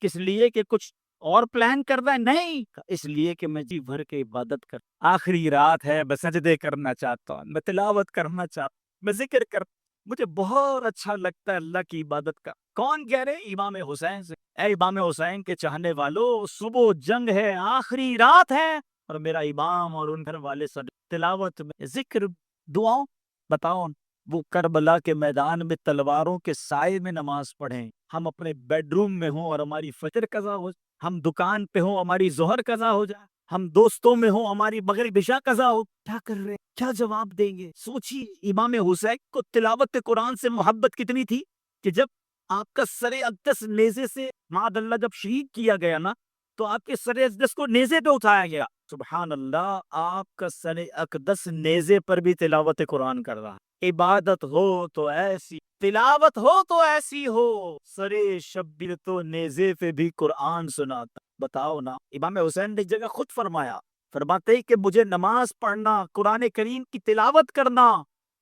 کس لیے کہ کچھ اور پلان کر رہا ہے؟ نہیں، اس لیے کہ میں جی بھر کے عبادت کر، آخری رات ہے، میں سجدے کرنا چاہتا ہوں، میں تلاوت کرنا چاہتا ہوں، میں ذکر کر، مجھے بہت اچھا لگتا ہے اللہ کی عبادت کا۔ کون کہہ رہے؟ امام حسین سے۔ اے امام حسین کے چاہنے والوں، صبح جنگ ہے، آخری رات ہے، اور میرا امام اور ان گھر والے سب تلاوت میں، ذکر، دعاؤں۔ بتاؤ، وہ کربلا کے میدان میں تلواروں کے سائے میں نماز پڑھیں، ہم اپنے بیڈ روم میں ہوں اور ہماری فجر قضا ہو، ہم دکان پہ ہوں ہماری ظہر قضا ہو جائے، ہم دوستوں میں ہوں ہماری مغرب عشاء قضا ہو، کیا کر رہے ہیں؟ کیا جواب دیں گے؟ سوچیے، امام حسین کو تلاوت قرآن سے محبت کتنی تھی کہ جب آپ کا سر اقدس نیزے سے معاذ اللہ جب شہید کیا گیا نا، تو آپ کے سر اقدس کو نیزے پہ اٹھایا گیا۔ سبحان اللہ، آپ کا سر اقدس نیزے پر بھی تلاوت قرآن کر رہا ہے۔ عبادت ہو تو ایسی، تلاوت ہو تو ایسی ہو، سرے شبیر تو نیزے پہ بھی قرآن سناتا۔ بتاؤ نا، امام حسین نے ایک جگہ خود فرماتے کہ مجھے نماز پڑھنا، قرآن کریم کی تلاوت کرنا،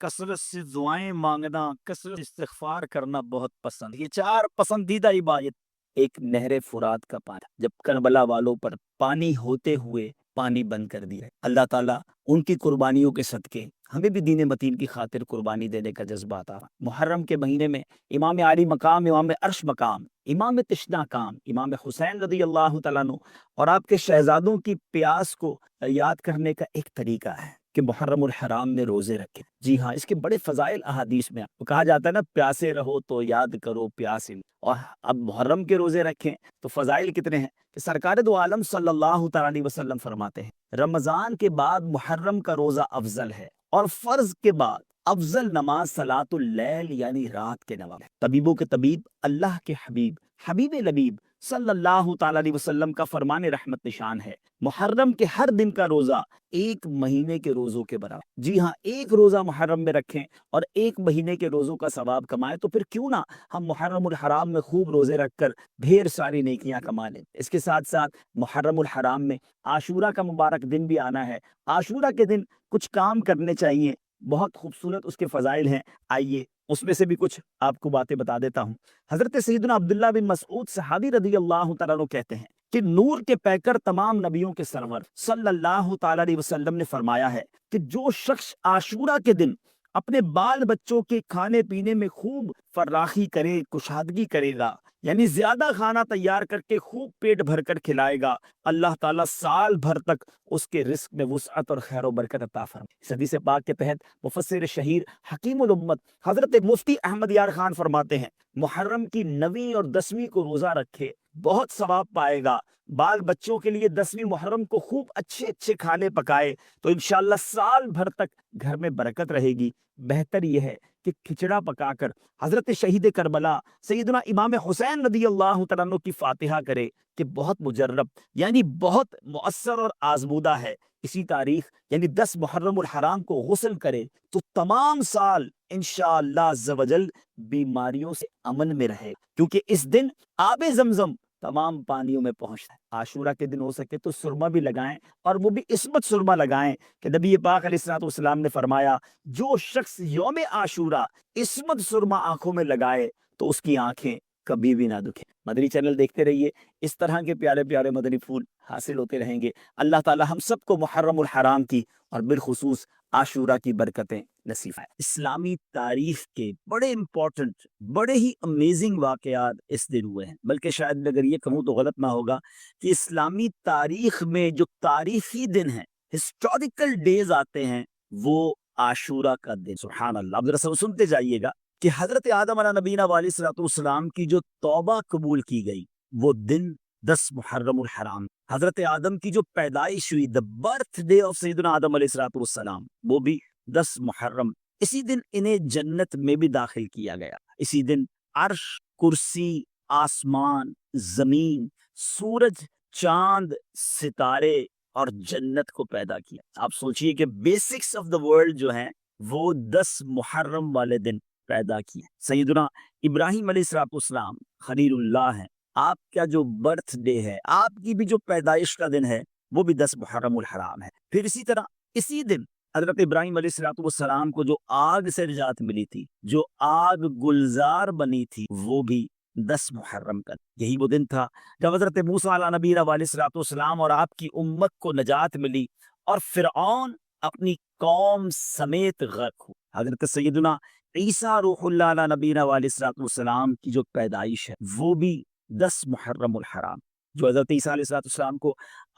کثرت سے دعائیں مانگنا، کثرت استغفار کرنا بہت پسند۔ یہ 4 پسندیدہ عبادت۔ ایک نہر فرات کا پانی، جب کربلا والوں پر پانی ہوتے ہوئے پانی بند کر دیا، اللہ تعالیٰ ان کی قربانیوں کے صدقے ہمیں بھی دین متین کی خاطر قربانی دینے کا جذبہ آتا۔ محرم کے مہینے میں امام عالی مقام، امام عرش مقام، امام تشنا کام، امام حسین رضی اللہ تعالیٰ عنہ اور آپ کے شہزادوں کی پیاس کو یاد کرنے کا ایک طریقہ ہے کہ محرم الحرام میں روزے رکھیں۔ جی ہاں، اس کے بڑے فضائل احادیث میں کہا جاتا ہے نا، پیاسے رہو تو یاد کرو پیاسے۔ اور اب محرم کے روزے رکھیں تو فضائل کتنے ہیں کہ سرکار دو عالم صلی اللہ تعالیٰ علیہ وسلم فرماتے ہیں رمضان کے بعد محرم کا روزہ افضل ہے، اور فرض کے بعد افضل نماز صلاۃ اللیل یعنی رات کے نماز۔ طبیبوں کے طبیب، اللہ کے حبیب، حبیب لبیب صلی اللہ تعالیٰ علیہ وسلم کا فرمان رحمت نشان ہے، محرم کے ہر دن کا روزہ 1 مہینے کے روزوں کے برابر۔ جی ہاں، ایک روزہ محرم میں رکھیں اور 1 مہینے کے روزوں کا ثواب کمائیں، تو پھر کیوں نہ ہم محرم الحرام میں خوب روزے رکھ کر ڈھیر ساری نیکیاں کما لیں۔ اس کے ساتھ ساتھ محرم الحرام میں عاشورہ کا مبارک دن بھی آنا ہے۔ عاشورہ کے دن کچھ کام کرنے چاہیے، بہت خوبصورت اس کے فضائل ہیں۔ آئیے اس میں سے بھی کچھ آپ کو باتیں بتا دیتا ہوں۔ حضرت سیدنا عبداللہ بن مسعود صحابی رضی اللہ تعالیٰ عنہ کہتے ہیں کہ نور کے پیکر تمام نبیوں کے سرور صلی اللہ تعالیٰ علیہ وسلم نے فرمایا ہے کہ جو شخص عاشورہ کے دن اپنے بال بچوں کے کھانے پینے میں خوب فراخی کرے، کشادگی کرے گا، یعنی زیادہ کھانا تیار کر کے خوب پیٹ بھر کر کھلائے گا، اللہ تعالیٰ سال بھر تک اس کے رزق میں وسعت اور خیر و برکت عطا فرمائے۔ اس حدیث پاک کے تحت مفسر شہیر حکیم الامت حضرت مفتی احمد یار خان فرماتے ہیں محرم کی 9ویں اور 10ویں کو روزہ رکھے، بہت ثواب پائے گا۔ بال بچوں کے لیے 10ویں محرم کو خوب اچھے اچھے کھانے پکائے تو انشاءاللہ سال بھر تک گھر میں برکت رہے گی۔ بہتر یہ ہے کہ کھچڑا پکا کر حضرت شہید کربلا سیدنا امام حسین رضی اللہ تعالیٰ عنہ کی فاتحہ کرے کہ بہت مجرب یعنی بہت مؤثر اور آزمودہ ہے۔ اسی تاریخ یعنی 10 محرم الحرام کو غسل کرے تو تمام سال انشاءاللہ عز و جل بیماریوں سے امن میں رہے، کیونکہ اس دن آب زمزم تمام پانیوں میں پہنچتا ہے۔ عاشورہ کے دن ہو سکے تو سرما بھی لگائیں، اور وہ بھی عصمت سرما لگائیں کہ نبی پاک علیہ الصلوۃ والسلام نے فرمایا جو شخص یوم عاشورہ عصمت سرما آنکھوں میں لگائے تو اس کی آنکھیں کبھی بھی نہ دکھیں۔ مدنی چینل دیکھتے رہیے، اس طرح کے پیارے پیارے مدنی پھول حاصل ہوتے رہیں گے۔ اللہ تعالی ہم سب کو محرم الحرام کی اور بالخصوص عاشورہ کی برکتیں نصیب ہے۔ اسلامی تاریخ کے بڑے امپورٹنٹ، بڑے ہی امیزنگ واقعات اس دن ہوئے ہیں، بلکہ شاید میں اگر یہ کہوں تو غلط نہ ہوگا کہ اسلامی تاریخ میں جو تاریخی دن ہیں، ہسٹوریکل ڈیز آتے ہیں، وہ عاشورہ کا دن۔ سبحان اللہ، اب ذرا سنتے جائیے گا کہ حضرت آدم علیہ نبینا علیہ الصلوۃ والسلام کی جو توبہ قبول کی گئی وہ دن 10 محرم الحرام، حضرت آدم کی جو پیدائش ہوئی، دا برتھ ڈے آف سیدنا آدم علیہ الصلوۃ والسلام، وہ بھی 10 محرم۔ اسی دن انہیں جنت میں بھی داخل کیا گیا۔ اسی دن عرش، کرسی، آسمان، زمین، سورج، چاند، ستارے اور جنت کو پیدا کیا۔ آپ سوچئے کہ بیسکس آف دا ورلڈ جو ہیں وہ 10 محرم والے دن پیدا کیے۔ سیدنا ابراہیم علیہ السلام خلیل اللہ ہیں، آپ کا جو برتھ ڈے ہے، آپ کی بھی جو پیدائش کا دن ہے وہ بھی 10 محرم الحرام ہے۔ پھر اسی طرح اسی دن حضرت ابراہیم علیہ السلام کو جو آگ سے نجات ملی تھی، جو آگ گلزار بنی تھی، وہ بھی 10 محرم کا یہی وہ دن تھا جب حضرت موسیٰ علیہ نبی علیہ الصلوۃ والسلام اور آپ کی امت کو نجات ملی اور فرعون اپنی قوم سمیت غرق ہو۔ حضرت سیدنا عیسیٰ روح اللہ علیہ نبی علیہ الصلوۃ والسلام کی جو پیدائش ہے وہ بھی 10 محرم الحرام، جو حضرت عیسیٰ علیہ الصلوۃ والسلام کو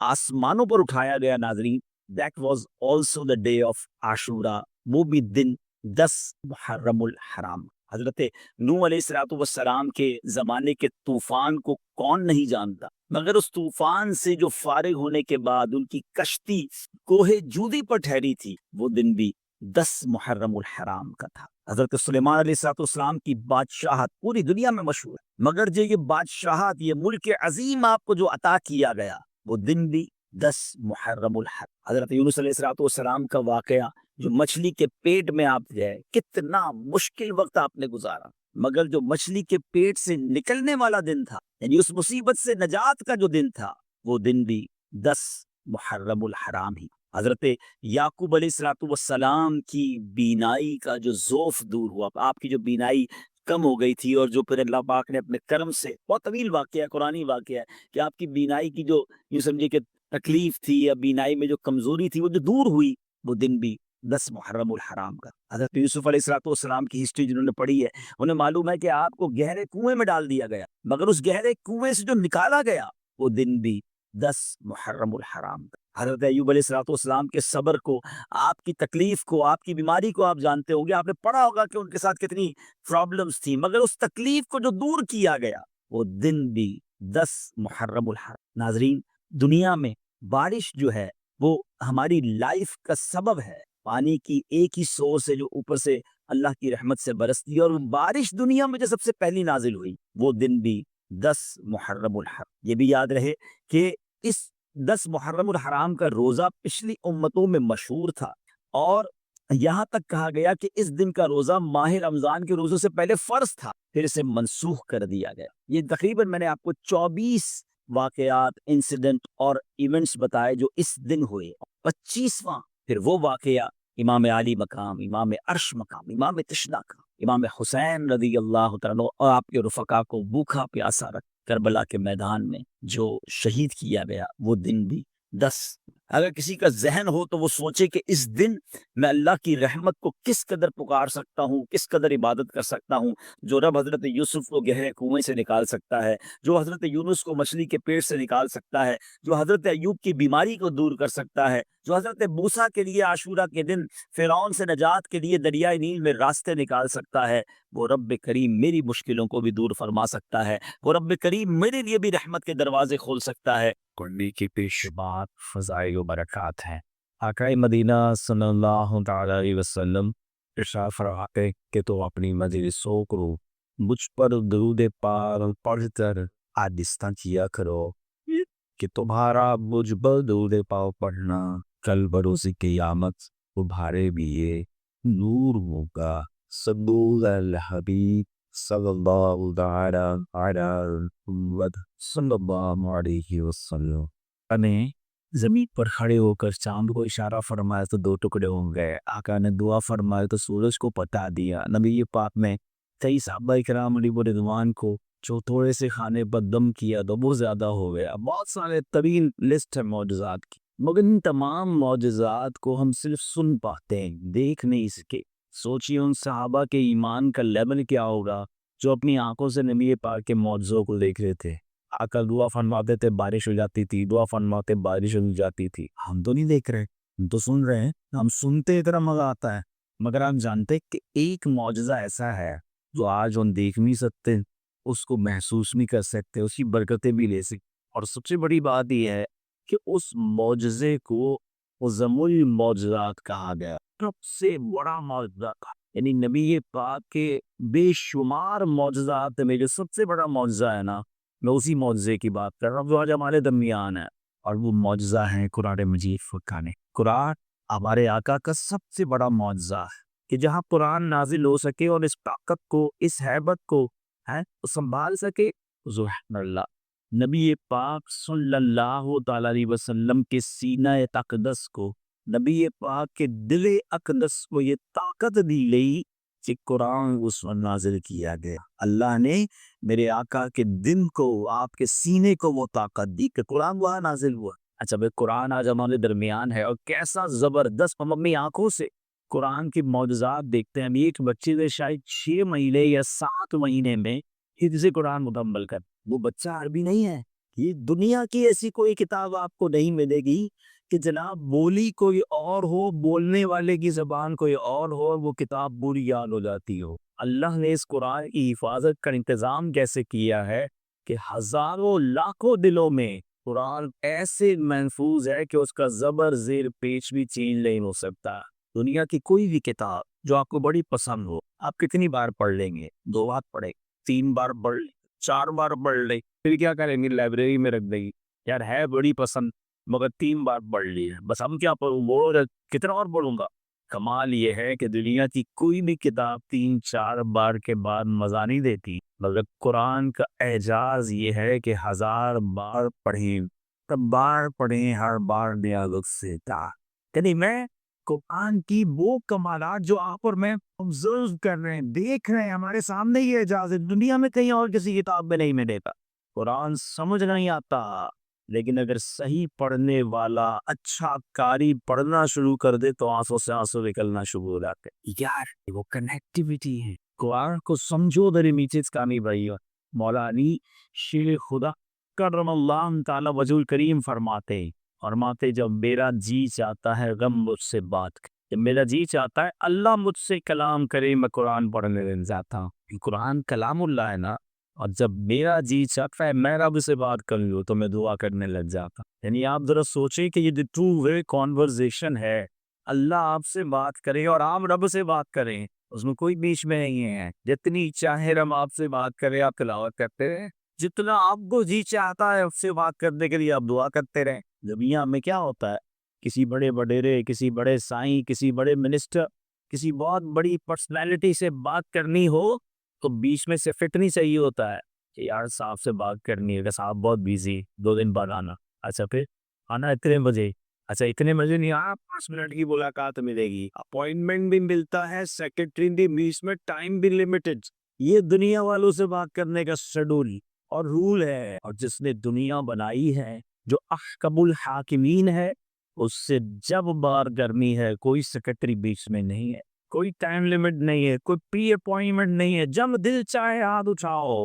آسمانوں پر اٹھایا گیا ناظرین، that was also the day of عاشورہ، وہ بھی دن 10 محرم الحرام۔ حضرت نوح علیہ الصلوۃ والسلام کے زمانے کے طوفان کو کون نہیں جانتا، مگر اس طوفان سے جو فارغ ہونے کے بعد ان کی کشتی کوہ جودی پر ٹھہری تھی وہ دن بھی 10 محرم الحرام کا تھا۔ حضرت سلیمان علیہ الصلوۃ والسلام کی بادشاہت پوری دنیا میں مشہور ہے، مگر جو یہ بادشاہت، یہ ملک عظیم آپ کو جو عطا کیا گیا وہ دن بھی 10 محرم الحرام۔ حضرت یونس علیہ الصلوۃ والسلام کا واقعہ، جو مچھلی کے پیٹ میں آپ گئے، کتنا مشکل وقت آپ نے گزارا، مگر جو مچھلی کے پیٹ سے نکلنے والا دن تھا، یعنی اس مصیبت سے نجات کا جو دن تھا، وہ دن بھی 10 محرم الحرام ہی۔ حضرت یعقوب علیہ الصلوۃ والسلام کی بینائی کا جو ذوف دور ہوا، آپ کی جو بینائی کم ہو گئی تھی، اور جو پھر اللہ پاک نے اپنے کرم سے، بہت طویل واقعہ ہے، قرآنی واقعہ ہے کہ آپ کی بینائی کی جو یوں سمجھے کہ تکلیف تھی یا بینائی میں جو کمزوری تھی وہ جو دور ہوئی، وہ دن بھی 10 محرم الحرام کا۔ حضرت یوسف علیہ الصلوۃ والسلام کی ہسٹری جنہوں نے پڑھی ہے انہیں معلوم ہے کہ آپ کو گہرے کنویں میں ڈال دیا گیا، مگر اس گہرے کنویں سے جو نکالا گیا وہ دن بھی 10 محرم الحرام کا۔ حضرت ایوب علیہ الصلوۃ والسلام کے صبر کو، آپ کی تکلیف کو، آپ کی بیماری کو آپ جانتے ہوں گے، آپ نے پڑھا ہوگا کہ ان کے ساتھ کتنی پرابلمز تھیں، مگر اس تکلیف کو جو دور کیا گیا وہ دن بھی 10 محرم الحرام۔ ناظرین، دنیا میں بارش جو ہے وہ ہماری لائف کا سبب ہے، پانی کی ایک ہی سورس ہے جو اوپر سے اللہ کی رحمت سے برستی ہے، اور بارش دنیا میں جو سب سے پہلی نازل ہوئی وہ دن بھی 10 محرم الحرام۔ یہ بھی یاد رہے کہ اس 10 محرم الحرام کا روزہ پچھلی امتوں میں مشہور تھا، اور یہاں تک کہا گیا کہ اس دن کا روزہ ماہ رمضان کے روزوں سے پہلے فرض تھا، پھر اسے منسوخ کر دیا گیا۔ یہ تقریباً میں نے آپ کو 24 واقعات، انسیڈنٹ اور ایونٹس بتائے جو اس دن ہوئے۔ 25واں پھر وہ واقعہ امام علی مقام، امام عرش مقام، امام تشناک، امام حسین رضی اللہ تعالیٰ عنہ اور آپ کے رفقا کو بھوکھا پیاسا رکھ کربلا کے میدان میں جو شہید کیا گیا، وہ دن بھی 10۔ اگر کسی کا ذہن ہو تو وہ سوچے کہ اس دن میں اللہ کی رحمت کو کس قدر پکار سکتا ہوں، کس قدر عبادت کر سکتا ہوں۔ جو رب حضرت یوسف کو گہرے کنویں سے نکال سکتا ہے، جو حضرت یونس کو مچھلی کے پیٹ سے نکال سکتا ہے، جو حضرت ایوب کی بیماری کو دور کر سکتا ہے، جو حضرت موسیٰ کے لیے عاشورہ کے دن فرعون سے نجات کے لیے دریائے نیل میں راستے نکال سکتا ہے، وہ رب کریم میری مشکلوں کو بھی دور فرما سکتا ہے، وہ رب کریم میرے لیے بھی رحمت کے دروازے کھول سکتا ہے۔ کنڈی کی پیش بات فضائل و برکات ہیں۔ آقا مدینہ صلی اللہ تعالی علیہ وسلم ارشاد فرماتے کہ تو اپنی مجلسوں کو مجھ پر درود پاک پڑھ کر آہستہ کیا کرو کہ تمہارا مجھ پر درود پاک پڑھنا کل بروز قیامت تمہارے لیے نور ہوگا۔ صلو علی الحبیب صلی اللہ تعالی علی محمد صلی اللہ علیہ وسلم۔ نے زمین پر کھڑے ہو کر چاند کو اشارہ فرمایا تو 2 ٹکڑے ہو گئے، آقا نے دعا فرمائی تو سورج کو بتا دیا، نبی پاک نے کئی صحابہ کرام علیہ رضوان کو جو تھوڑے سے کھانے پر دم کیا تو وہ زیادہ ہو گیا۔ بہت سارے طویل لسٹ ہے معجزات کی، مگر ان تمام معجزات کو ہم صرف سن پاتے ہیں، دیکھ نہیں سکے۔ سوچیے ان صحابہ کے ایمان کا لیول کیا ہوگا جو اپنی آنکھوں سے نبی پاک کے معجزوں کو دیکھ رہے تھے۔ آقا دعا فرماتے تھے بارش ہو جاتی تھی، دعا فرماتے بارش ہو جاتی تھی۔ ہم تو نہیں دیکھ رہے، ہم تو سن رہے ہیں، ہم سنتے اتنا مزہ آتا ہے، مگر آپ جانتے کہ ایک معجزہ ایسا ہے جو آج ہم دیکھ نہیں سکتے، اس کو محسوس نہیں کر سکتے، اس کی برکتیں بھی لے سکتے، اور سب سے بڑی بات یہ ہے کہ اس معجزے کو عظم المعجزات کہا گیا، سب سے بڑا معجزہ تھا۔ یعنی نبی پاک کے بے شمار معجزات میں جو سب سے بڑا معجزہ ہے نا، میں اسی معجزے کی بات کر رہا ہوں جو آج ہمارے درمیان ہے، اور وہ معجزہ ہے قرآن مجید فرقان۔ قرآن ہمارے آقا کا سب سے بڑا معجزہ ہے کہ جہاں قرآن نازل ہو سکے اور اس طاقت کو، اس ہیبت کو سنبھال سکے، سبحان اللہ۔ نبی پاک صلی اللہ تعالی علیہ وسلم کے سینہ اقدس کو، نبی پاک کے دل اقدس کو یہ طاقت دی گئی کہ قرآن اس وقت نازل کیا گیا. اللہ نے میرے آقا کے دل کو، آپ کے سینے کو وہ طاقت دی کہ قرآن وہاں نازل ہوا. اچھا بھائی، قرآن آج ہمارے درمیان ہے اور کیسا زبردست، ہم اپنی آنکھوں سے قرآن کی معجزات دیکھتے ہیں. ایک بچے نے شاید 6 مہینے یا 7 مہینے میں حفظ قرآن مکمل کر. وہ بچہ عربی نہیں ہے. یہ دنیا کی ایسی کوئی کتاب آپ کو نہیں ملے گی کہ جناب بولی کوئی اور ہو، بولنے والے کی زبان کوئی اور ہو، وہ کتاب پوری یاد ہو جاتی ہو. اللہ نے اس قرآن کی حفاظت کا انتظام کیسے کیا ہے کہ ہزاروں لاکھوں دلوں میں قرآن ایسے محفوظ ہے کہ اس کا زبر زیر پیچ بھی چینج نہیں ہو سکتا. دنیا کی کوئی بھی کتاب جو آپ کو بڑی پسند ہو، آپ کتنی بار پڑھ لیں گے؟ 2 بار پڑھے، 3 بار پڑھ لیں، 4 بار پڑھ لیں، پھر کیا کریں گے؟ لائبریری میں رکھ دیں گے. یار ہے بڑی پسند مگر 3 بار پڑھ لی ہے، بس ہم کیا پڑھوں، بولو کتنا اور پڑھوں گا. کمال یہ ہے کہ دنیا کی کوئی بھی کتاب 3-4 بار کے بعد مزہ نہیں دیتی، مگر قرآن کا اعجاز یہ ہے کہ 1000 بار پڑھیں، تب بار پڑھیں، ہر بار نیا لطف دیتا. یعنی میں قرآن کی وہ کمالات جو آپ اور میں آبزرو کر رہے ہیں، دیکھ رہے ہیں، ہمارے سامنے یہ اعجاز ہے، دنیا میں کہیں اور کسی کتاب میں نہیں ملے گا. قرآن سمجھ نہیں آتا، لیکن اگر صحیح پڑھنے والا اچھا قاری پڑھنا شروع کر دے تو آنسوں سے آنسوں نکلنا شروع ہو جاتے. یار وہ کنیکٹیویٹی ہے. قرآن کو سمجھو در میچز کانی بھائی. مولا علی شیر خدا کرم اللہ تعالی وجہ کریم فرماتے جب میرا جی چاہتا ہے غم مجھ سے بات کرے، جب میرا جی چاہتا ہے اللہ مجھ سے کلام کرے، میں قرآن پڑھنے لگ جاتا ہوں. قرآن کلام اللہ ہے نا، اور جب میرا جی چاہتا ہے میں رب سے بات کر لوں تو میں دعا کرنے لگ جاتا. یعنی آپ ذرا سوچیں کہ یہ ٹرو وے کانورزیشن ہے. اللہ آپ سے بات کرے اور آپ رب سے بات کریں، اس میں کوئی بیچ میں نہیں ہے. جتنی چاہے ہم آپ سے بات کریں، آپ تلاوت کرتے رہیں، جتنا آپ کو جی چاہتا ہے اس سے بات کرنے کے لیے آپ دعا کرتے رہیں. دنیا میں کیا ہوتا ہے، کسی بڑے وڈیرے، کسی بڑے سائیں، کسی بڑے منسٹر، کسی بہت بڑی پرسنالٹی سے بات کرنی ہو تو بیچ میں سے فٹ نہیں چاہیے ہوتا ہے کہ یار صاحب سے بات کرنی ہے کہ صاحب بہت بیزی، 2 دن بعد آنا. اچھا پھر آنا اتنے بجے، اچھا اتنے بجے نہیں آنا، 5 منٹ کی ملاقات ملے گی، اپوائنٹمنٹ بھی ملتا ہے، سیکرٹری بھی بیچ میں، ٹائم بھی لمیٹڈ. یہ دنیا والوں سے بات کرنے کا شیڈول اور رول ہے. اور جس نے دنیا بنائی ہے، جو احکم الحاکمین ہے، اس سے جب بار گرمی ہے، کوئی سیکرٹری بیچ میں نہیں ہے، کوئی ٹائم لیمٹ نہیں ہے، کوئی پری اپوائنٹمنٹ نہیں ہے. جب دل چاہے ہاتھ اٹھاؤ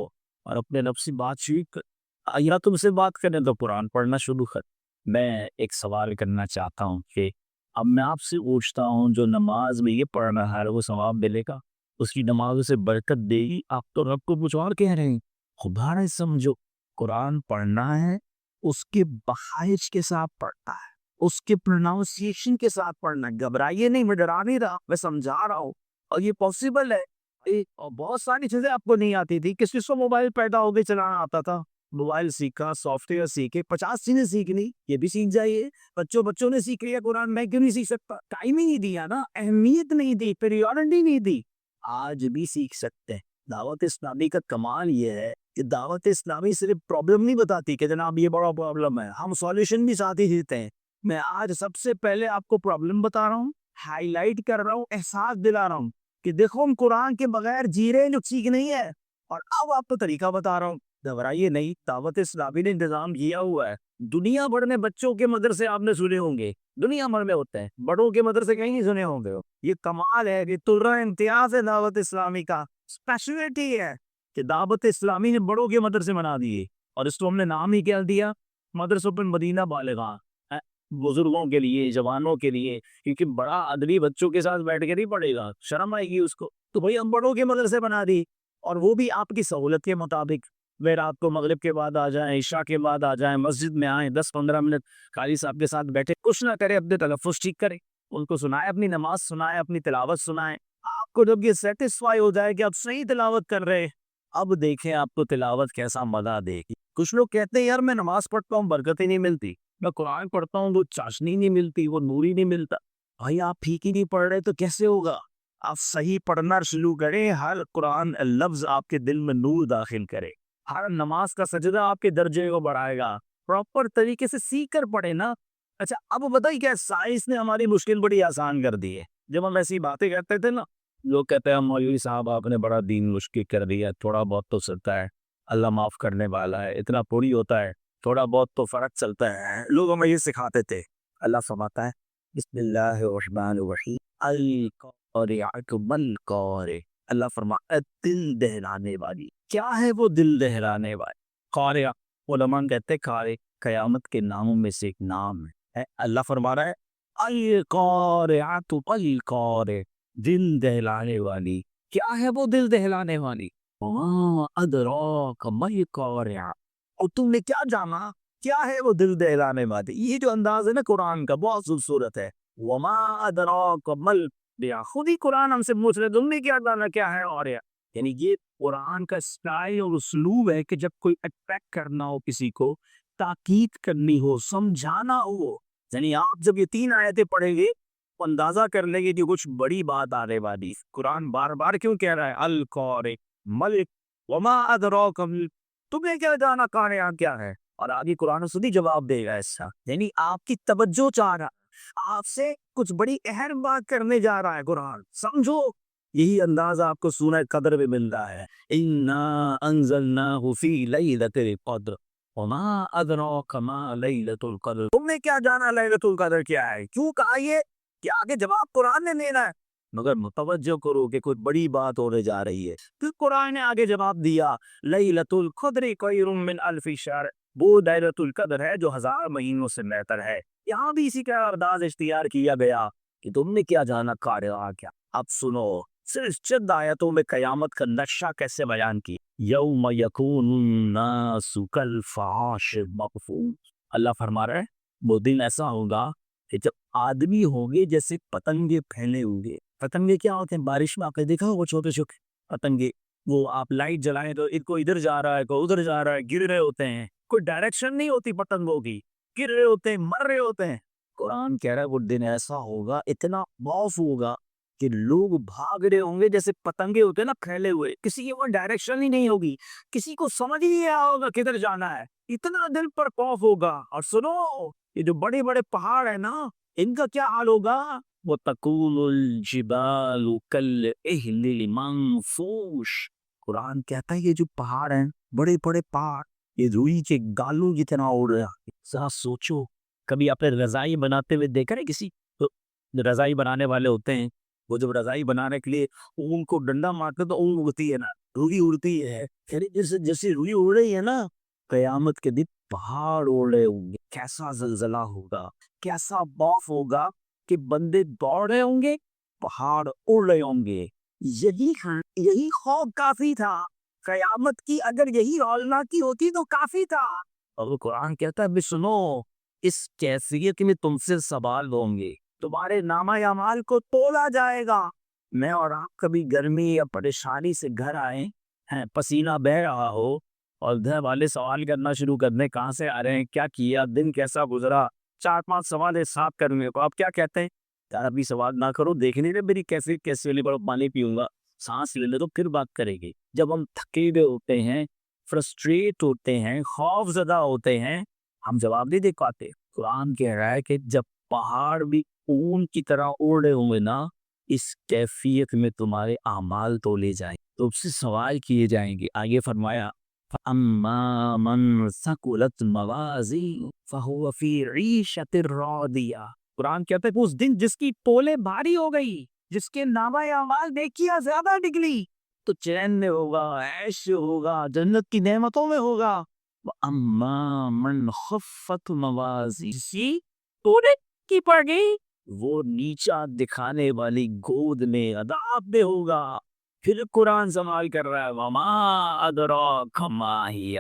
اور اپنے رب سے بات شروع یا تم سے بات کریں تو قرآن پڑھنا شروع کر. میں ایک سوال کرنا چاہتا ہوں کہ اب میں آپ سے پوچھتا ہوں، جو نماز میں یہ پڑھ رہا ہے وہ ثواب ملے گا، اس کی نماز سے برکت دے گی؟ آپ تو رب کو کچھ اور کہہ رہے ہیں. خدا نے سمجھو، قرآن پڑھنا ہے اس کے بخائش کے ساتھ پڑھتا ہے، اس کے پروناؤنسیشن کے ساتھ پڑھنا. گھبرائیے نہیں، میں ڈرا نہیں رہا، میں سمجھا رہا ہوں. اور یہ پاسبل ہے. اور بہت ساری چیزیں آپ کو نہیں آتی تھی. کس کو موبائل پیدا ہو گئی چلانا آتا تھا، موبائل سیکھا، سافٹ ویئر سیکھے، 50 چیزیں سیکھنی، یہ بھی سیکھ جائیے. بچوں نے سیکھ لیا قرآن، میں کیوں نہیں سیکھ سکتا؟ ٹائم ہی نہیں دیا نا، اہمیت نہیں دی، پریورٹی نہیں دی. آج بھی سیکھ سکتے ہیں. دعوت اسلامی کا کمال یہ ہے کہ دعوت اسلامی صرف پرابلم نہیں بتاتی کہ جناب یہ بڑا پرابلم ہے، ہم سولوشن بھی ساتھ ہی دیتے ہیں. میں آج سب سے پہلے آپ کو پرابلم بتا رہا ہوں، ہائی لائٹ کر رہا ہوں، احساس دلا رہا ہوں کہ دیکھو ہم قرآن کے بغیر جی رہے ہیں جو ٹھیک نہیں ہے. اور اب آپ کو طریقہ بتا رہا ہوں. گھبرائیے نہیں، دعوت اسلامی نے انتظام کیا ہوا ہے. دنیا بھر میں بچوں کے مدرسے آپ نے سنے ہوں گے، دنیا بھر میں ہوتے ہیں، بڑوں کے مدرسے کہیں نہیں سنے ہوں گے. یہ کمال ہے، یہ طلوع امتیاز ہے دعوت اسلامی کا. اسپیشلٹی ہے کہ دعوت اسلامی نے بڑوں کے مدرسے بنا دیے، اور اس کو ہم نے نام ہی کیا دیا، مدرسۃ المدینہ بالغاں. بزرگوں کے لیے، جوانوں کے لیے، کیونکہ بڑا ادبی بچوں کے ساتھ بیٹھ کے نہیں پڑھے گا، شرم آئے گی اس کو. تو بھائی ہم بڑوں کے مدرسے بنا دی، اور وہ بھی آپ کی سہولت کے مطابق. وہ رات کو مغرب کے بعد آ جائیں، عشاء کے بعد آ جائیں، مسجد میں آئیں، 10-15 منٹ قاری صاحب کے ساتھ بیٹھے، کچھ نہ کرے، اپنے تلفظ ٹھیک کریں، ان کو سنائیں، اپنی نماز سنائیں، اپنی تلاوت سنائیں. آپ کو جب یہ سیٹسفائی ہو جائے کہ آپ صحیح تلاوت کر رہے، اب دیکھیں آپ کو تلاوت کیسا مزہ دے گی. کچھ لوگ کہتے ہیں یار میں نماز پڑھتا ہوں برکت ہی نہیں ملتی، میں قرآن پڑھتا ہوں وہ چاشنی نہیں ملتی، وہ نور ہی نہیں ملتا. بھائی آپ ٹھیک ہی نہیں پڑھ رہے تو کیسے ہوگا؟ آپ صحیح پڑھنا شروع کریں، ہر قرآن لفظ آپ کے دل میں نور داخل کرے، ہر نماز کا سجدہ آپ کے درجے کو بڑھائے گا. پراپر طریقے سے سیکھ کر پڑھے نا. اچھا اب بتائیے، کیا سائنس نے ہماری مشکل بڑی آسان کر دی ہے؟ جب ہم ایسی باتیں کرتے تھے نا لوگ کہتے ہیں مولوی صاحب آپ نے بڑا دین مشکل کر دیا، تھوڑا بہت تو چلتا ہے، اللہ معاف کرنے والا ہے، اتنا پوری ہوتا ہے، تھوڑا بہت تو فرق چلتا ہے، لوگ ہمیں یہ سکھاتے تھے۔ اللہ فرماتا ہے بسم اللہ الرحمن الرحیم القارعۃ ما القارع، اللہ فرماتا ہے دل دہلانے والی، کیا ہے وہ دل دہلانے والی؟ قارعہ، علماء کہتے ہیں قارع قیامت کے ناموں میں سے ایک نام ہے۔ اللہ فرما رہا ہے القارعۃ ما القارع، دل دہلانے والی، کیا ہے وہ دل دہلانے والی؟ وما ادراک ما القارعہ، اور تم نے کیا جانا کیا ہے وہ دل دہلانے والی؟ یہ جو انداز ہے نا قرآن کا بہت خوبصورت ہے۔ وما ادراک ما القارعہ، خود ہی قرآن ہم سے پوچھ رہے تم نے کیا جانا کیا ہے قارعہ؟ یعنی یہ قرآن کا اسٹائل اور اسلوب ہے کہ جب کوئی اٹریکٹ کرنا ہو کسی کو، تاکید کرنی ہو، سمجھانا ہو، یعنی آپ جب یہ 3 آیتیں پڑھیں گے تو اندازہ کر لیں گے کہ کچھ بڑی بات آنے والی۔ قرآن بار بار کیوں کہہ رہا ہے القارع ملک وما ادراک تمہیں کیا جانا قارعہ کیا ہے؟ اور آگے قرآن خود ہی جواب دے گا ایسا، یعنی آپ کی توجہ چاہ رہا ہے، آپ سے کچھ بڑی اہم بات کرنے جا رہا ہے قرآن، سمجھو۔ یہی انداز آپ کو سورہ قدر میں مل رہا ہے، انا انزلناہ فی لیلۃ القدر وما ادراک ما لیلۃ القدر، تم نے کیا جانا لیلۃ القدر کیا ہے؟ کیوں کہا یہ کہ آگے جواب قرآن نے دینا ہے، مگر متوجہ کرو کہ کوئی بڑی بات ہونے جا رہی ہے۔ پھر قرآن نے آگے جواب دیا لیلۃ القدر خیر من الف شہر، وہ لیلۃ القدر ہے جو 1000 مہینوں سے بہتر ہے۔ یہاں بھی اسی کا انداز اختیار کیا گیا کہ تم نے کیا جانا قارعہ کیا۔ اب سنو، صرف چند آیتوں میں قیامت کا نقشہ کیسے بیان کی۔ یوم یکون الناس کالفراش المبثوث، اللہ فرما رہا ہے وہ دن ایسا ہوگا کہ جب آدمی ہوں گے جیسے پتنگے پھیلے ہوں گے۔ پتنگے کیا ہوتے ہیں؟ بارش میں آپ نے دیکھا ہوگا چھوٹے چھوٹے پتنگے، وہ آپ لائٹ جلائیں تو ایک کو ادھر جا رہا ہے کوئی ادھر جا رہا ہے، گر رہے ہوتے ہیں، کوئی ڈائریکشن نہیں ہوتی پتنگوں کی، گر رہے ہوتے ہیں، مر رہے ہوتے ہیں۔ قرآن کہہ رہا ہے وہ دن ایسا ہوگا، اتنا خوف ہوگا کہ لوگ بھاگ رہے ہوں گے جیسے پتنگے ہوتے ہیں نا پھیلے ہوئے، کسی کی وہ ڈائریکشن ہی نہیں ہوگی، کسی کو سمجھ ہی نہیں آیا ہوگا کدھر جانا ہے، اتنا دل پر خوف ہوگا۔ اور سنو، یہ جو بڑے بڑے پہاڑ ہیں نا، ان کا کیا حال ہوگا؟ وَتَكُونُ الْجِبَالُ كَالْعِهْنِ الْمَنفُوشِ، قرآن کہتا ہے یہ جو پہاڑ ہیں، بڑے بڑے پہاڑ، یہ روئی کے گالوں کی طرح اڑ رہا ہے۔ ذرا سوچو، کبھی آپ نے رضائی بناتے ہوئے دیکھا ہے کسی تو؟ رضائی بنانے والے ہوتے ہیں، وہ جب رضائی بنانے کے لیے اون کو ڈنڈا مارتے تو اون اڑتی ہے نا، روئی اڑتی ہے، یعنی جیسے روئی اڑ رہی ہے نا، قیامت کے دن پہاڑ اڑ رہے ہوں گے۔ کیسا زلزلہ ہوگا، کیسا خوف ہوگا کہ بندے دوڑ رہے ہوں گے، پہاڑ اڑ رہے ہوں گے۔ یہی خوف کافی تھا قیامت کی، اگر یہی ہولناکی ہوتی تو کافی تھا۔ اور قرآن کہتا ہے بھی سنو، اس کیفیت میں تم سے سوال ہوں گے، تمہارے نامہ اعمال کو تولا جائے گا۔ میں اور آپ کبھی گرمی یا پریشانی سے گھر آئے ہیں، پسینہ بہ رہا ہو اور گھر والے سوال کرنا شروع کر دیں کہاں سے آ رہے ہیں، کیا کیا، دن کیسا گزرا، 4-5 سوال ایک ساتھ کرنے کو، آپ کیا کہتے ہیں؟ یار ابھی سوال نہ کرو، دیکھنے دے میری کیسے والی بڑا پانی پیوں گا، سانس لے لے تو پھر بات کریں گے۔ جب ہم تھکے ہوئے ہوتے ہیں، فرسٹریٹ ہوتے ہیں، خوف زدہ ہوتے ہیں، ہم جواب نہیں دے پاتے۔ قرآن کہہ رہا ہے کہ جب پہاڑ بھی اون کی طرح اڑ رہے ہوں گے نا، اس کیفیت میں تمہارے اعمال تولے جائیں، تو اس سے سوال کیے جائیں گے۔ آگے فرمایا فَأَمَّا مَنْ ثَقُلَتْ مَوَازِينُهُ فَهُوَ فِي عِيشَةٍ رَاضِيَةٍ، قرآن کہتا ہے اس دن جس کی تولے بھاری ہو گئی، جس کے نامہ اعمال نیکیاں زیادہ نکلی، تو چین میں ہوگا، عیش ہوگا، جنت کی نعمتوں میں ہوگا۔ وَأَمَّا مَنْ خَفَّتْ مَوَازِينُهُ، تولے کی پڑ گئی، وہ نیچا دکھانے والی گود میں عذاب میں ہوگا۔ پھر قرآن سوال کر رہا ہے وما ادراک ما ہی،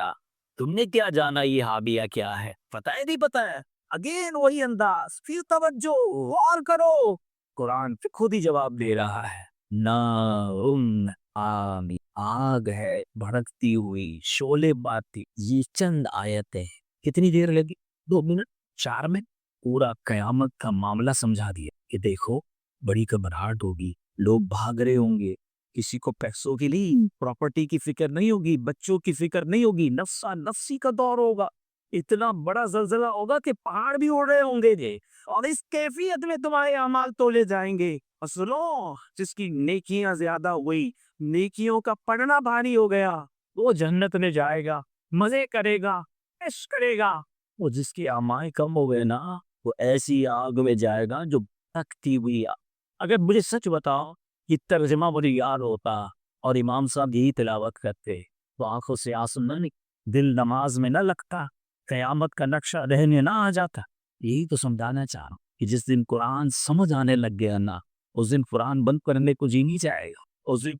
تم نے کیا جانا یہ حاویہ کیا ہے؟ پتہ ہے نہیں پتہ ہے؟ اگین وہی انداز، پھر توجہ غور کرو، قرآن پھر خود ہی جواب دے رہا ہے نارٌ حامیہ، آگ ہے بھڑکتی ہوئی، شعلے مارتی۔ یہ چند آیتیں کتنی دیر لگی؟ 2 منٹ، 4 منٹ، پورا قیامت کا معاملہ سمجھا دیا کہ دیکھو بڑی گھبراہٹ ہوگی، لوگ بھاگ رہے ہوں گے، کسی کو پیسوں کی نہیں، پراپرٹی کی فکر نہیں ہوگی، بچوں کی فکر نہیں ہوگی، نفسا نفسی کا دور ہوگا، اتنا بڑا زلزلہ ہوگا کہ پہاڑ بھی اڑ رہے ہوں گے جے، اور اس کیفیت میں تمہارے اعمال تولے جائیں گے۔ اور سنو، جس کی نیکیاں زیادہ ہوئی، نیکیوں کا پڑھنا بھاری ہو گیا، وہ جنت میں جائے گا، مزے کرے گا، عشق کرے گا۔ وہ جس کی اعمال کم ہو گئے نا، وہ ایسی آگ میں جائے گا جو بھٹکتی ہوئی آگ۔ اگر مجھے سچ بتاؤ یہ ترجمہ مجھے یاد ہوتا اور امام صاحب یہی تلاوت کرتے تو آنکھوں سے آنسو نہ دل نماز میں نہ لگتا، قیامت کا نقشہ رہنے نہ آ جاتا۔ یہی تو سمجھانا چاہ رہا ہوں کہ جس دن قرآن سمجھ آنے لگ گیا نا، اس دن قرآن بند کرنے کو جی نہیں جائے گا۔ اس دن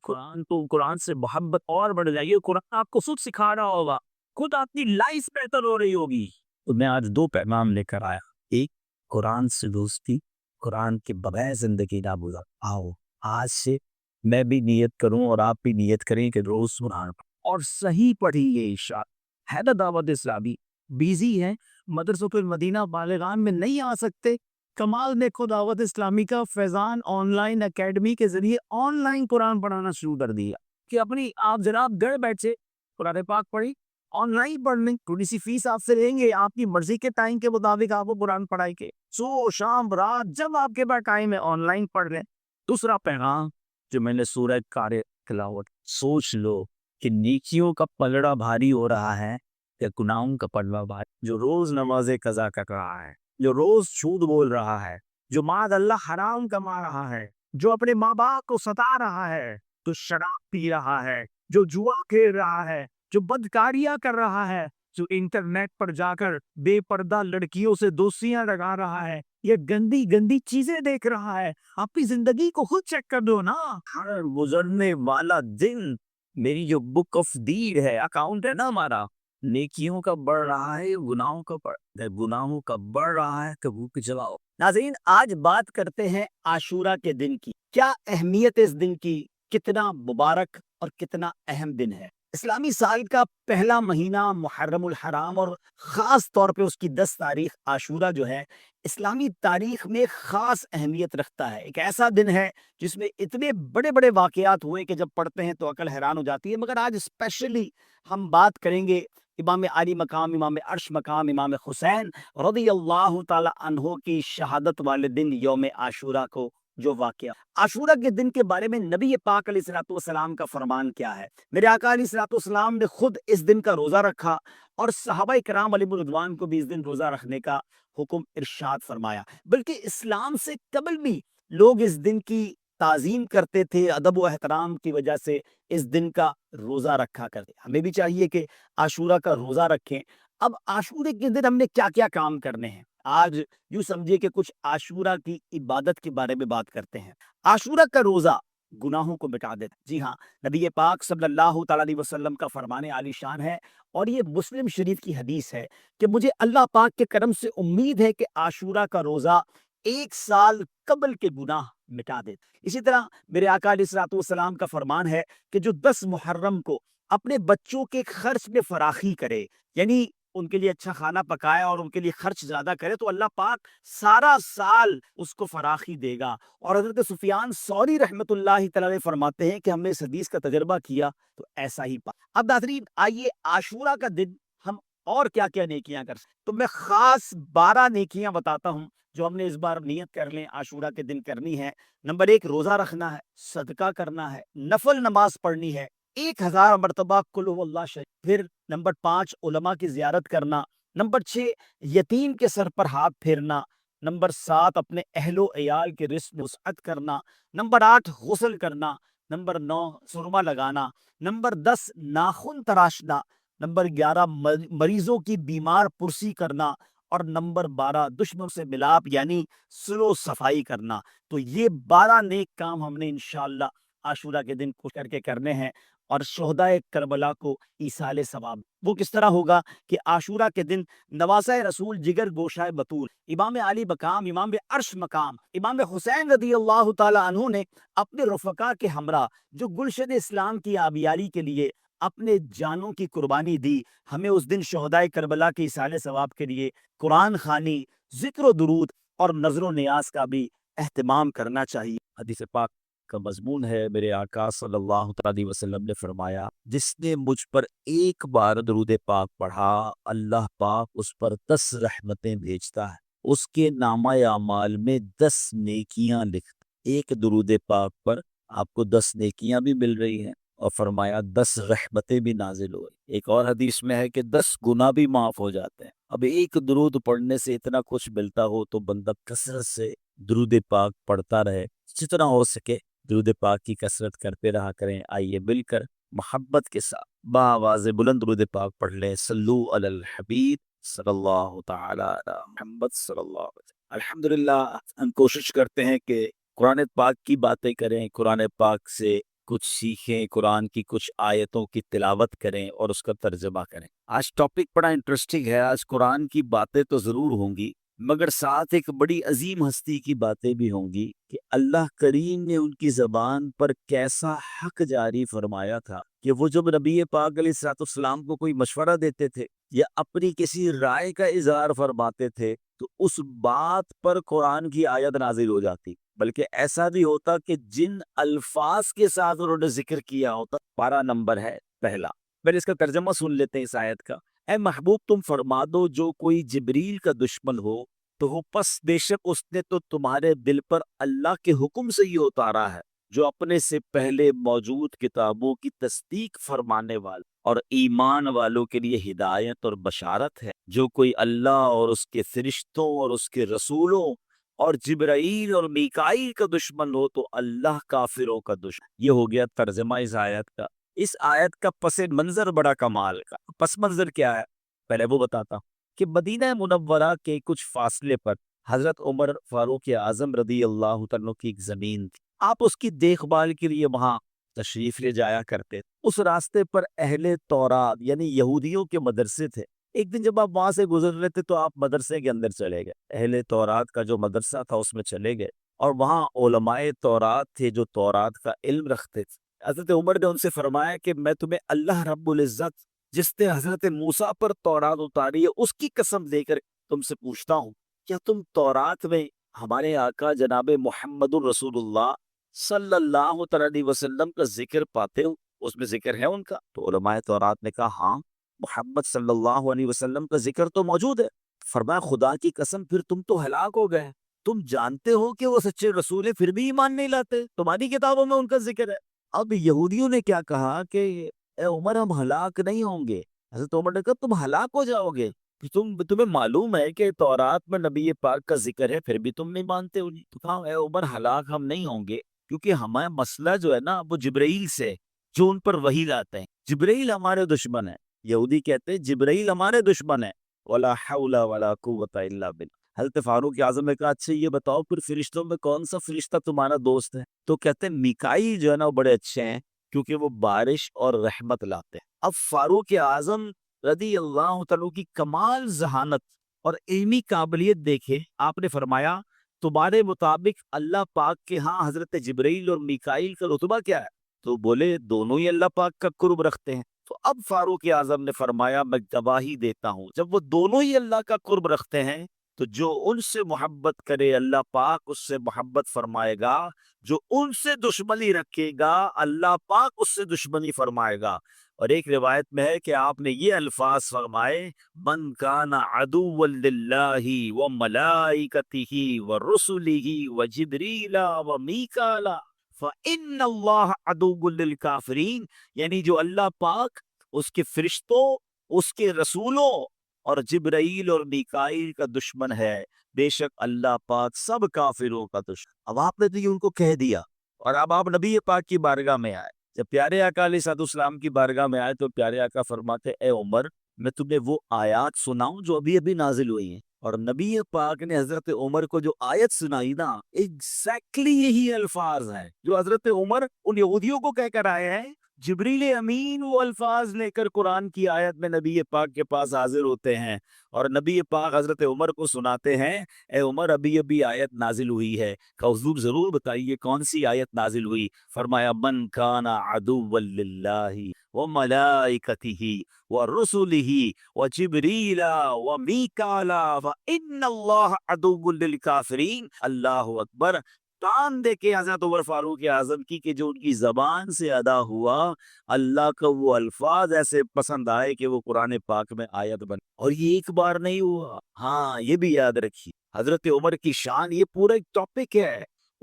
قرآن سے محبت اور بڑھ جائے گی۔ قرآن آپ کو خود سکھا رہا ہوگا، خود آپ کی لائف بہتر ہو رہی ہوگی۔ تو میں آج 2 پیغام لے کر آیا۔ ایک، قرآن سے دوستی، قرآن کے بغیر زندگی نہ گزار۔ آؤ آج سے میں بھی نیت کروں اور آپ بھی نیت کریں کہ روز قرآن اور صحیح پڑھیے۔ ارشاد حیدر دعوت اسلامی بیزی ہے، مدرسوں کے مدینہ بالغان میں نہیں آ سکتے۔ کمال نے خود دعوت اسلامی کا فیضان آن لائن اکیڈمی کے ذریعے آن لائن قرآن پڑھانا شروع کر دیا کہ اپنی آپ جناب گھر بیٹھے قرآن پاک پڑھی، آن لائن پڑھ لیں، تھوڑی سی فیس آپ سے لیں گے، آپ کی مرضی کے ٹائم کے مطابق آپ کو قرآن پڑھائیں گے، صبح شام رات جب آپ کے پاس ٹائم ہے آن لائن پڑھ لیں۔ دوسرا پیغام جو میں نے سورہ قارئ تلاوت، سوچ لو کہ نیکیوں کا پلڑا بھاری ہو رہا ہے یا گناہوں کا پلڑا بھاری۔ جو روز نماز قضا کر رہا ہے، جو روز جھوٹ بول رہا ہے، جو معاذ اللہ حرام کما رہا ہے، جو اپنے ماں باپ کو ستا رہا ہے، جو شراب پی رہا ہے، جو جوا کھیل رہا ہے، جو بدکاریاں کر رہا ہے، جو انٹرنیٹ پر جا کر بے پردہ لڑکیوں سے دوستیاں لگا رہا ہے، یہ گندی گندی چیزیں دیکھ رہا ہے، اپنی زندگی کو خود چیک کر دو نا۔ ہر گزرنے والا دن میری جو بک آف ڈیڈ ہے، اکاؤنٹ ہے نا ہمارا، نیکیوں کا بڑھ رہا ہے، گناہوں کا بڑھ رہا ہے، کبو کے چلاؤ۔ ناظرین، آج بات کرتے ہیں عاشورہ کے دن کی۔ کیا اہمیت اس دن کی، کتنا مبارک اور کتنا اہم دن ہے۔ اسلامی سال کا پہلا مہینہ محرم الحرام اور خاص طور پہ اس کی 10 تاریخ عاشورہ جو ہے اسلامی تاریخ میں خاص اہمیت رکھتا ہے۔ ایک ایسا دن ہے جس میں اتنے بڑے بڑے واقعات ہوئے کہ جب پڑھتے ہیں تو عقل حیران ہو جاتی ہے، مگر آج اسپیشلی ہم بات کریں گے امام علی مقام، امام عرش مقام، امام حسین رضی اللہ تعالی عنہ کی شہادت والے دن یوم عاشورہ کو جو واقعہ۔ عاشورہ کے دن کے بارے میں نبی پاک علیہ الصلوۃ والسلام کا فرمان کیا ہے؟ میرے آقا علیہ الصلوۃ والسلام نے خود اس دن کا روزہ رکھا اور صحابہ کرام علیہ رضوان کو بھی اس دن روزہ رکھنے کا حکم ارشاد فرمایا۔ بلکہ اسلام سے قبل بھی لوگ اس دن کی تعظیم کرتے تھے، ادب و احترام کی وجہ سے اس دن کا روزہ رکھا کرتے۔ ہمیں بھی چاہیے کہ عاشورہ کا روزہ رکھیں۔ اب عاشورے کے دن ہم نے کیا کیا کام کرنے ہیں؟ آج یوں سمجھے کہ کچھ عاشورہ کی عبادت کے بارے میں بات کرتے ہیں۔ عاشورہ کا روزہ گناہوں کو مٹا دیتا۔ جی ہاں، نبی پاک صلی اللہ تعالیٰ علیہ وسلم کا فرمان عالی شان ہے اور یہ مسلم شریف کی حدیث ہے کہ مجھے اللہ پاک کے کرم سے امید ہے کہ عاشورہ کا روزہ 1 سال قبل کے گناہ مٹا دے۔ اسی طرح میرے آقا علیہ الصلوۃ والسلام کا فرمان ہے کہ جو 10 محرم کو اپنے بچوں کے خرچ میں فراخی کرے، یعنی ان کے لیے اچھا کھانا پکائے اور ان کے لیے خرچ زیادہ کرے، تو اللہ پاک سارا سال اس کو فراخی دے گا۔ اور حضرت سفیان ثوری رحمۃ اللہ تعالی فرماتے ہیں کہ ہم نے اس حدیث کا تجربہ کیا تو ایسا ہی پا۔ اب ناظرین، آئیے عاشورہ کا دن ہم اور کیا کیا نیکیاں کر سکتے، تو میں خاص 12 نیکیاں بتاتا ہوں جو ہم نے اس بار نیت کر لیں عاشورہ کے دن کرنی ہے۔ نمبر 1، روزہ رکھنا ہے، صدقہ کرنا ہے، نفل نماز پڑھنی ہے 1000 مرتبہ قل هو اللہ شریف۔ پھر نمبر 5، علماء کی زیارت کرنا۔ نمبر 6، یتیم کے سر پر ہاتھ پھیرنا۔ نمبر 7، اپنے اہل و عیال کے رزق میں وسعت کرنا۔ نمبر 8، غسل کرنا۔ نمبر 9، سرما لگانا۔ نمبر 10، ناخن تراشنا۔ نمبر 11، مریضوں کی بیمار پرسی کرنا۔ اور نمبر 12، دشمن سے ملاپ یعنی سلو صفائی کرنا۔ تو یہ 12 نیک کام ہم نے انشاءاللہ عاشورہ کے دن کر کے کرنے ہیں اور شہدائے کربلا کو ایصال ثواب۔ وہ کس طرح ہوگا کہ عاشورہ کے دن نواسہ رسول جگر گوشہ بطول امام علی مقام، امام عرش مقام، امام حسین رضی اللہ تعالی عنہ نے اپنے رفقا کے ہمراہ جو گلشن اسلام کی آبیاری کے لیے اپنے جانوں کی قربانی دی، ہمیں اس دن شہدائے کربلا کے ایصال ثواب کے لیے قرآن خوانی، ذکر و درود اور نظر و نیاز کا بھی اہتمام کرنا چاہیے۔ حدیث پاک کا مضمون ہے، میرے آقا صلی اللہ علیہ وسلم نے فرمایا، جس نے مجھ پر ایک بار درود پاک پڑھا، اللہ پاک اس پر 10 رحمتیں بھیجتا ہے، اس کے نامہ اعمال میں 10 نیکیاں لکھتا۔ ایک درود پاک پر آپ کو 10 نیکیاں بھی مل رہی ہیں، اور فرمایا 10 رحمتیں بھی نازل ہو رہی۔ ایک اور حدیث میں ہے کہ 10 گناہ بھی معاف ہو جاتے ہیں۔ اب ایک درود پڑھنے سے اتنا کچھ ملتا ہو تو بندہ کثرت سے درود پاک پڑھتا رہے، جتنا ہو سکے درود پاک کی کثرت کرتے رہا کریں۔ آئیے مل کر محبت کے ساتھ بآواز بلند درود پاک پڑھ لیں۔ صلو علی الحبیب صلی اللہ تعالی علی محمد صلی اللہ علیہ وسلم۔ الحمدللہ ہم کوشش کرتے ہیں کہ قرآن پاک کی باتیں کریں، قرآن پاک سے کچھ سیکھیں، قرآن کی کچھ آیتوں کی تلاوت کریں اور اس کا ترجمہ کریں۔ آج ٹاپک بڑا انٹرسٹنگ ہے۔ آج قرآن کی باتیں تو ضرور ہوں گی، مگر ساتھ ایک بڑی عظیم ہستی کی باتیں بھی ہوں گی کہ اللہ کریم نے ان کی زبان پر کیسا حق جاری فرمایا تھا کہ وہ جب نبی پاک علیہ الصلوۃ والسلام کو کوئی مشورہ دیتے تھے یا اپنی کسی رائے کا اظہار فرماتے تھے تو اس بات پر قرآن کی آیت نازل ہو جاتی۔ بلکہ ایسا بھی ہوتا کہ جن الفاظ کے ساتھ انہوں نے ذکر کیا ہوتا، پارا نمبر ہے پہلا۔ پھر اس کا ترجمہ سن لیتے ہیں اس آیت کا۔ اے محبوب تم فرما دو جو کوئی جبریل کا دشمن ہو تو وہ پس بے شک اس نے تو تمہارے دل پر اللہ کے حکم سے یہ اتارا ہے جو اپنے سے پہلے موجود کتابوں کی تصدیق فرمانے والا اور ایمان والوں کے لیے ہدایت اور بشارت ہے۔ جو کوئی اللہ اور اس کے فرشتوں اور اس کے رسولوں اور جبرائیل اور میکائیل کا دشمن ہو تو اللہ کافروں کا دشمن۔ یہ ہو گیا ترجمہ اس آیت کا۔ اس آیت کا پس منظر بڑا کمال کا۔ پس منظر کیا ہے پہلے وہ بتاتا ہوں کہ مدینہ منورہ کے کچھ فاصلے پر حضرت عمر فاروق اعظم رضی اللہ تعالیٰ کی ایک زمین تھی۔ آپ اس کی دیکھ بھال کے لیے وہاں تشریف لے جایا کرتے تھے۔ اس راستے پر اہل تورات یعنی یہودیوں کے مدرسے تھے۔ ایک دن جب آپ وہاں سے گزر رہے تھے تو آپ مدرسے کے اندر چلے گئے، اہل تورات کا جو مدرسہ تھا اس میں چلے گئے، اور وہاں علماء تورات تھے جو تورات کا علم رکھتے تھے۔ حضرت عمر نے ان سے فرمایا کہ میں تمہیں اللہ رب العزت جس نے حضرت موسیٰ پر تورات اتاری ہے اس کی قسم دے کر تم سے پوچھتا ہوں، کیا تم تورات میں ہمارے آقا جناب محمد الرسول اللہ صلی اللہ تعالیٰ علیہ وسلم کا ذکر پاتے ہو؟ اس میں ذکر ہے ان کا؟ تو علماء تورات نے کہا ہاں، محمد صلی اللہ علیہ وسلم کا ذکر تو موجود ہے۔ فرمایا خدا کی قسم پھر تم تو ہلاک ہو گئے، تم جانتے ہو کہ وہ سچے رسول ہیں پھر بھی ایمان نہیں لاتے، تمہاری کتابوں میں ان کا ذکر ہے۔ اب یہودیوں نے کیا کہا کہ اے عمر ہم ہلاک نہیں ہوں گے۔ حضرت عمر نے کہا تم ہلاک ہو جاؤ گے، تمہیں معلوم ہے کہ تورات میں نبی پاک کا ذکر ہے پھر بھی تم نہیں مانتے انہیں۔ تو کہا اے عمر ہلاک ہم نہیں ہوں گے کیونکہ ہمارا مسئلہ جو ہے نا وہ جبرائیل سے جو ان پر وحی لاتے ہیں، جبرائیل ہمارے دشمن ہے۔ یہودی کہتے ہیں جبرائیل ہمارے دشمن ہے۔ ولا حول ولا قوت الا باللہ۔ حضرت فاروق اعظم نے کہا اچھا یہ بتاؤ پھر فرشتوں میں کون سا فرشتہ تمہارا دوست ہے؟ تو کہتے ہیں میکائیل جو ہے نا وہ بڑے اچھے ہیں کیونکہ وہ بارش اور رحمت لاتے ہیں۔ اب فاروق اعظم رضی اللہ تعالیٰ کی کمال ذہانت اور علمی قابلیت دیکھے، آپ نے فرمایا تمہارے مطابق اللہ پاک کے ہاں حضرت جبرائیل اور میکائیل کا رتبہ کیا ہے؟ تو بولے دونوں ہی اللہ پاک کا قرب رکھتے ہیں۔ تو اب فاروق اعظم نے فرمایا میں گواہی دیتا ہوں جب وہ دونوں ہی اللہ کا قرب رکھتے ہیں تو جو ان سے محبت کرے اللہ پاک اس سے محبت فرمائے گا، جو ان سے دشمنی رکھے گا اللہ پاک اس سے دشمنی فرمائے گا۔ اور ایک روایت میں ہے کہ آپ نے یہ الفاظ فرمائے من کان عدوا للہ وملائکتہ ورسلہ وجبریل ومیکال فإن اللہ عدو للکافرین، یعنی جو اللہ پاک اس کے فرشتوں اس کے رسولوں اور جبرائیل اور میکائیل کا دشمن ہے، بے شک اللہ پاک سب کافروں کا دشمن۔ اب آپ نے تو یہ ان کو کہہ دیا، اور اب آپ نبی پاک کی بارگاہ میں آئے۔ جب پیارے آقا علیہ السلام کی بارگاہ میں آئے تو پیارے آقا فرماتے اے عمر میں تمہیں وہ آیات سناؤں جو ابھی ابھی نازل ہوئی ہیں؟ اور نبی پاک نے حضرت عمر کو جو آیت سنائی نا ایگزیکٹلی یہی الفاظ ہیں جو حضرت عمر ان یہودیوں کو کہہ کر آئے ہیں۔ جبریل امین وہ الفاظ لے کر قرآن کی آیت میں نبی پاک کے پاس حاضر ہوتے ہیں اور نبی پاک حضرت عمر کو سناتے ہیں اے عمر ابھی ابھی آیت نازل ہوئی ہے۔ کہ حضور ضرور بتائیے کون سی آیت نازل ہوئی؟ فرمایا من کان عدوا للہ وملائکتہ ورسلہ وجبریل ومیکال فإن اللہ عدو للکافرین۔ اللہ اکبر۔ کان دے کے حضرت عمر فاروق اعظم کی کہ جو ان کی زبان سے ادا ہوا، اللہ کا وہ الفاظ ایسے پسند آئے کہ وہ قرآن پاک میں آیت بن۔ اور یہ ایک بار نہیں ہوا، ہاں یہ بھی یاد رکھیے حضرت عمر کی شان، یہ پورا ایک ٹاپک ہے۔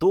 2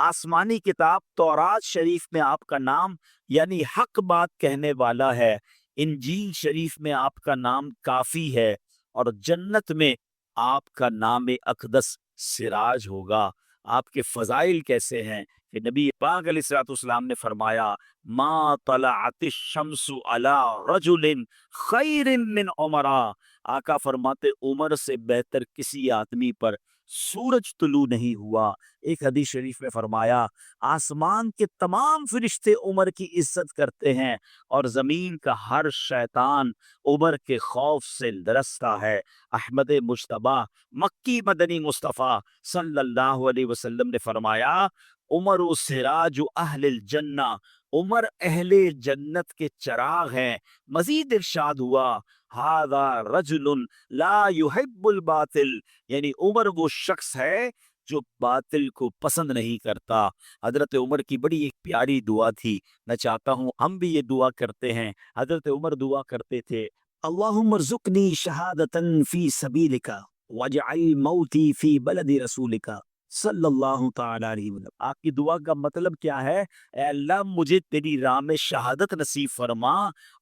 آسمانی کتاب تورات شریف میں آپ کا نام یعنی حق بات کہنے والا ہے، انجیل شریف میں آپ کا نام کافی ہے، اور جنت میں آپ کا نام اقدس سراج ہوگا۔ آپ کے فضائل کیسے ہیں کہ نبی پاک علیہ الصلوۃ والسلام نے فرمایا ما طلعت الشمس علی رجل خیر من عمرہ، آقا فرماتے عمر سے بہتر کسی آدمی پر سورج طلوع نہیں ہوا۔ ایک حدیث شریف میں فرمایا آسمان کے تمام فرشتے عمر کی عزت کرتے ہیں اور زمین کا ہر شیطان عمر کے خوف سے لرزتا ہے۔ احمد مجتبی مکی مدنی مصطفیٰ صلی اللہ علیہ وسلم نے فرمایا عمر و سراج اہل الجنہ، عمر اہل جنت کے چراغ ہیں۔ مزید ارشاد ہوا ھذا رجل لا يحب الباطل، یعنی عمر وہ شخص ہے جو باطل کو پسند نہیں کرتا۔ حضرت عمر کی بڑی ایک پیاری دعا تھی، میں چاہتا ہوں ہم بھی یہ دعا کرتے ہیں۔ حضرت عمر دعا کرتے تھے اللہم ارزقنی شہادتا فی سبیلک واجعل موتی فی بلد رسولک صلی اللہ تعالی علیہ وسلم۔ آپ کی دعا کا مطلب کیا ہے؟ اے اللہ مجھے تیری راہ میں شہادت نصیب فرما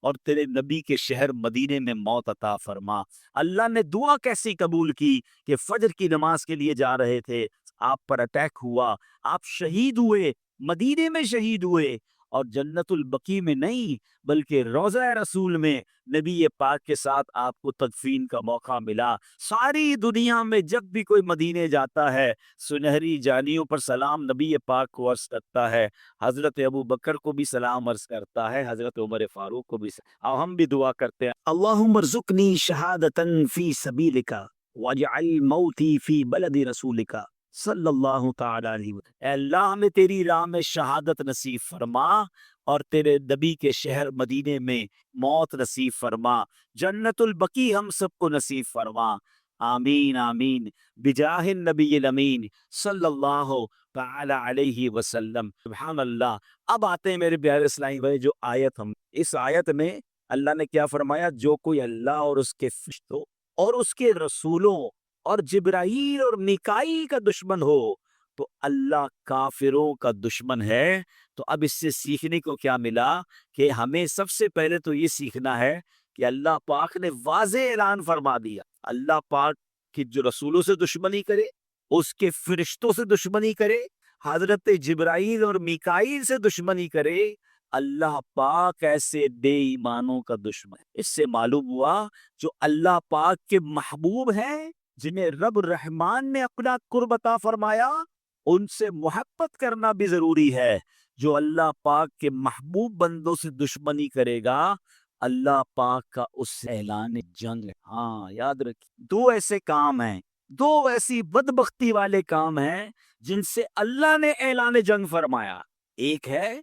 اور تیرے نبی کے شہر مدینے میں موت عطا فرما۔ اللہ نے دعا کیسی قبول کی کہ فجر کی نماز کے لیے جا رہے تھے، آپ پر اٹیک ہوا، آپ شہید ہوئے، مدینے میں شہید ہوئے، اور جنت البقیع میں نہیں بلکہ روضہ رسول میں نبی پاک کے ساتھ آپ کو تدفین کا موقع ملا۔ ساری دنیا میں جب بھی کوئی مدینے جاتا ہے سنہری جانیوں پر سلام نبی پاک کو عرض کرتا ہے، حضرت ابو بکر کو بھی سلام عرض کرتا ہے، حضرت عمر فاروق کو بھی اور ہم بھی دعا کرتے ہیں اللہم ارزقنی شہادتا فی سبیلک واجعل موتی فی بلد رسولک صلی اللہ تعالی علیہ وسلم۔ اے اللہ ہمیں تیری راہ میں شہادت نصیب فرما اور تیرے نبی کے شہر مدینے میں موت نصیب فرما، جنت البقیع ہم سب کو نصیب فرما، آمین آمین بجاہ النبی الامین صلی اللہ تعالی علیہ وسلم۔ سبحان اللہ۔ اب آتے ہیں میرے پیارے اسلامی بھائی جو آیت ہم اس آیت میں اللہ نے کیا فرمایا، جو کوئی اللہ اور اس کے فرشتوں اور اس کے رسولوں اور جبرائیل اور میکائیل کا دشمن ہو تو اللہ کافروں کا دشمن ہے۔ تو اب اس سے سیکھنے کو کیا ملا کہ ہمیں سب سے پہلے تو یہ سیکھنا ہے کہ اللہ پاک نے واضح اعلان فرما دیا اللہ پاک کی جو رسولوں سے دشمنی کرے، اس کے فرشتوں سے دشمنی کرے، حضرت جبرائیل اور میکائیل سے دشمنی کرے، اللہ پاک ایسے بے ایمانوں کا دشمن ہے۔ اس سے معلوم ہوا جو اللہ پاک کے محبوب ہیں، جنہیں رب الرحمان نے اپنا قرب عطا فرمایا، ان سے محبت کرنا بھی ضروری ہے۔ جو اللہ پاک کے محبوب بندوں سے دشمنی کرے گا اللہ پاک کا اس سے اعلان جنگ ہے۔ ہاں یاد رکھیں، دو ایسے کام ہیں، دو ایسی بدبختی والے کام ہیں جن سے اللہ نے اعلان جنگ فرمایا۔ ایک ہے